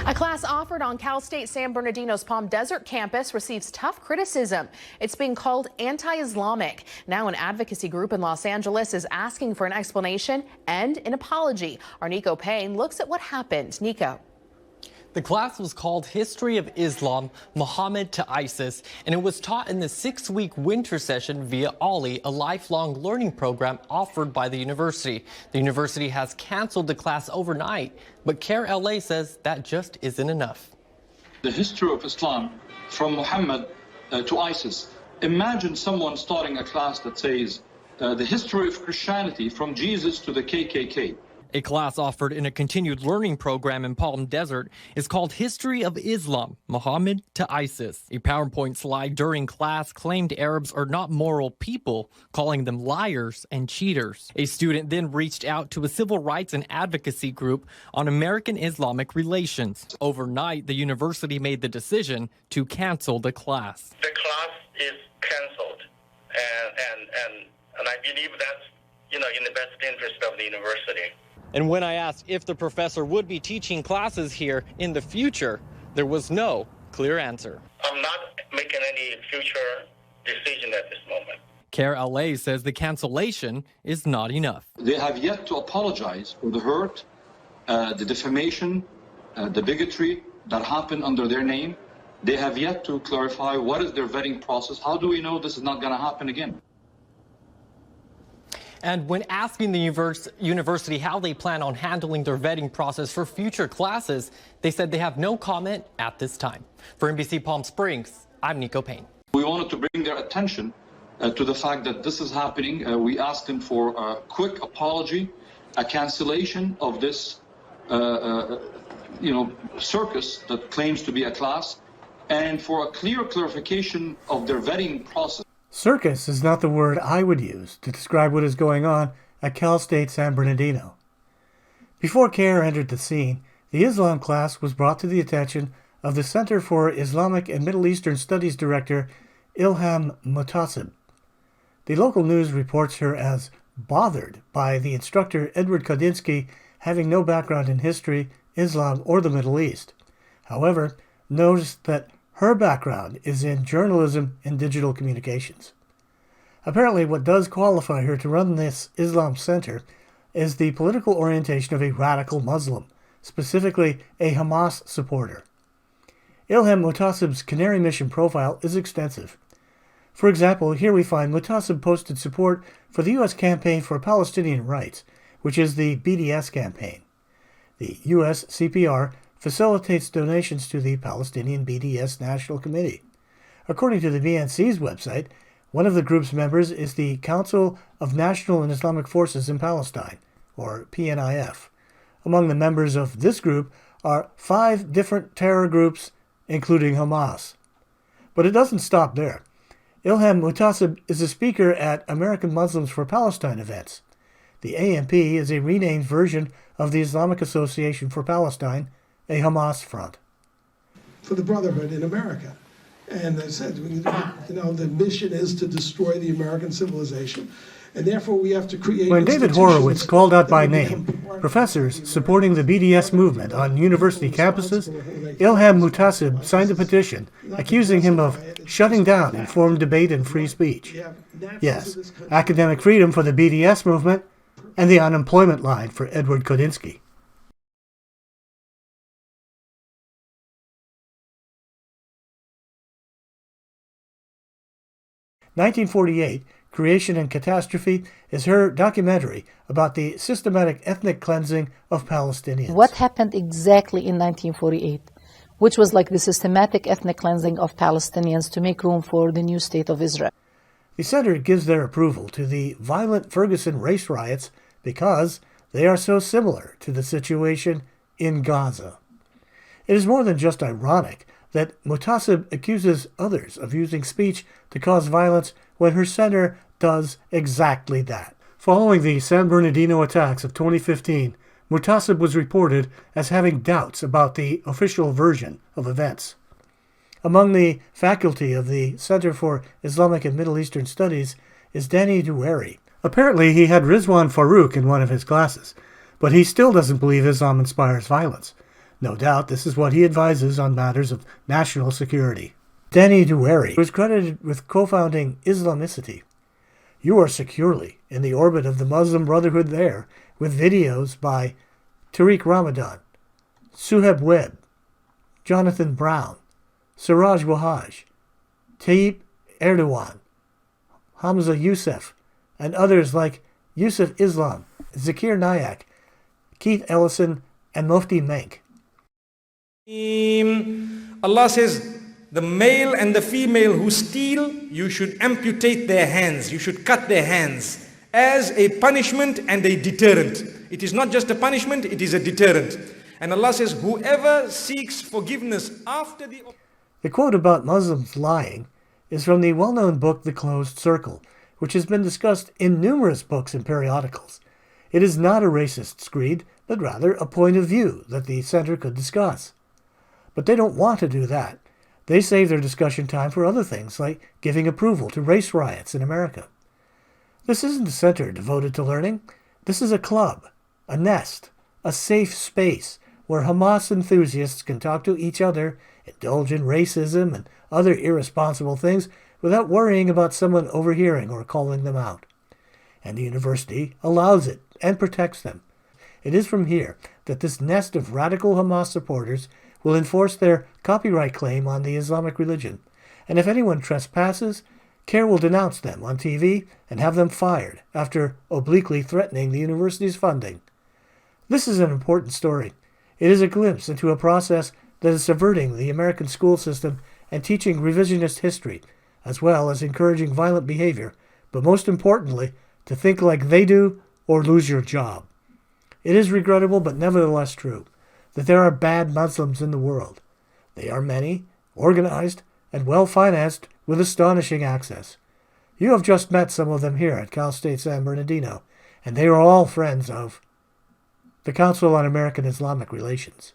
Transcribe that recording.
A class offered on Cal State San Bernardino's Palm Desert campus receives tough criticism. It's being called anti-Islamic. Now an advocacy group in Los Angeles is asking for an explanation and an apology. Our Nico Payne looks at what happened. Nico. The class was called History of Islam, Muhammad to ISIS, and it was taught in the 6-week winter session via OLLI, a lifelong learning program offered by the university. The university has canceled the class overnight, but CAIR LA says that just isn't enough. The history of Islam from Muhammad to ISIS. Imagine someone starting a class that says the history of Christianity from Jesus to the KKK. A class offered in a continued learning program in Palm Desert is called History of Islam, Muhammad to ISIS. A PowerPoint slide during class claimed Arabs are not moral people, calling them liars and cheaters. A student then reached out to a civil rights and advocacy group on American Islamic relations. Overnight, the university made the decision to cancel the class. The class is canceled, and I believe that's, in the best interest of the university. And when I asked if the professor would be teaching classes here in the future, there was no clear answer. I'm not making any future decision at this moment. CAIR LA says the cancellation is not enough. They have yet to apologize for the hurt, the defamation, the bigotry that happened under their name. They have yet to clarify what is their vetting process. How do we know this is not going to happen again? And when asking the university how they plan on handling their vetting process for future classes, they said they have no comment at this time. For NBC Palm Springs, I'm Nico Payne. We wanted to bring their attention to the fact that this is happening. We asked them for a quick apology, a cancellation of this, circus that claims to be a class, and for a clear clarification of their vetting process. Circus is not the word I would use to describe what is going on at Cal State San Bernardino. Before CAIR entered the scene, the Islam class was brought to the attention of the Center for Islamic and Middle Eastern Studies Director Ilham Mutasib. The local news reports her as bothered by the instructor Edward Kodinsky having no background in history, Islam, or the Middle East. However, noticed that her background is in journalism and digital communications. Apparently, what does qualify her to run this Islam center is the political orientation of a radical Muslim, specifically a Hamas supporter. Ilham Mutasib's Canary Mission profile is extensive. For example, here we find Mutasib posted support for the U.S. Campaign for Palestinian Rights, which is the BDS campaign. The U.S. CPR facilitates donations to the Palestinian BDS National Committee. According to the BNC's website, one of the group's members is the Council of National and Islamic Forces in Palestine, or PNIF. Among the members of this group are 5 different terror groups, including Hamas. But it doesn't stop there. Ilham Mutasib is a speaker at American Muslims for Palestine events. The AMP is a renamed version of the Islamic Association for Palestine, a Hamas front. For the Brotherhood in America. And I said, the mission is to destroy the American civilization. And therefore we have to create... When David Horowitz called out by name professors supporting the BDS movement on university campuses, Ilham Mutasib signed a petition accusing him of shutting down informed debate and free speech. Yes, academic freedom for the BDS movement and the unemployment line for Edward Kodinsky. "1948, Creation and Catastrophe" is her documentary about the systematic ethnic cleansing of Palestinians. What happened exactly in 1948, which was like the systematic ethnic cleansing of Palestinians to make room for the new state of Israel. The center gives their approval to the violent Ferguson race riots because they are so similar to the situation in Gaza. It is more than just ironic that Mutasib accuses others of using speech to cause violence when her center does exactly that. Following the San Bernardino attacks of 2015, Mutasib was reported as having doubts about the official version of events. Among the faculty of the Center for Islamic and Middle Eastern Studies is Danny Doueri. Apparently he had Rizwan Farouk in one of his classes, but he still doesn't believe Islam inspires violence. No doubt this is what he advises on matters of national security. Danny Doueri was credited with co-founding Islamicity. You are securely in the orbit of the Muslim Brotherhood there, with videos by Tariq Ramadan, Suhaib Webb, Jonathan Brown, Siraj Wahaj, Tayyip Erdogan, Hamza Youssef, and others like Yusuf Islam, Zakir Nayak, Keith Ellison, and Mufti Menk. Allah says, the male and the female who steal, you should amputate their hands, you should cut their hands as a punishment and a deterrent. It is not just a punishment, it is a deterrent. And Allah says, whoever seeks forgiveness after the... The quote about Muslims lying is from the well-known book The Closed Circle, which has been discussed in numerous books and periodicals. It is not a racist screed, but rather a point of view that the center could discuss. But they don't want to do that. They save their discussion time for other things, like giving approval to race riots in America. This isn't a center devoted to learning. This is a club, a nest, a safe space where Hamas enthusiasts can talk to each other, indulge in racism and other irresponsible things without worrying about someone overhearing or calling them out. And the university allows it and protects them. It is from here that this nest of radical Hamas supporters will enforce their copyright claim on the Islamic religion, and if anyone trespasses, CAIR will denounce them on TV and have them fired after obliquely threatening the university's funding. This is an important story. It is a glimpse into a process that is subverting the American school system and teaching revisionist history, as well as encouraging violent behavior, but most importantly, to think like they do or lose your job. It is regrettable, but nevertheless true, that there are bad Muslims in the world. They are many, organized, and well-financed with astonishing access. You have just met some of them here at Cal State San Bernardino, and they are all friends of the Council on American Islamic Relations.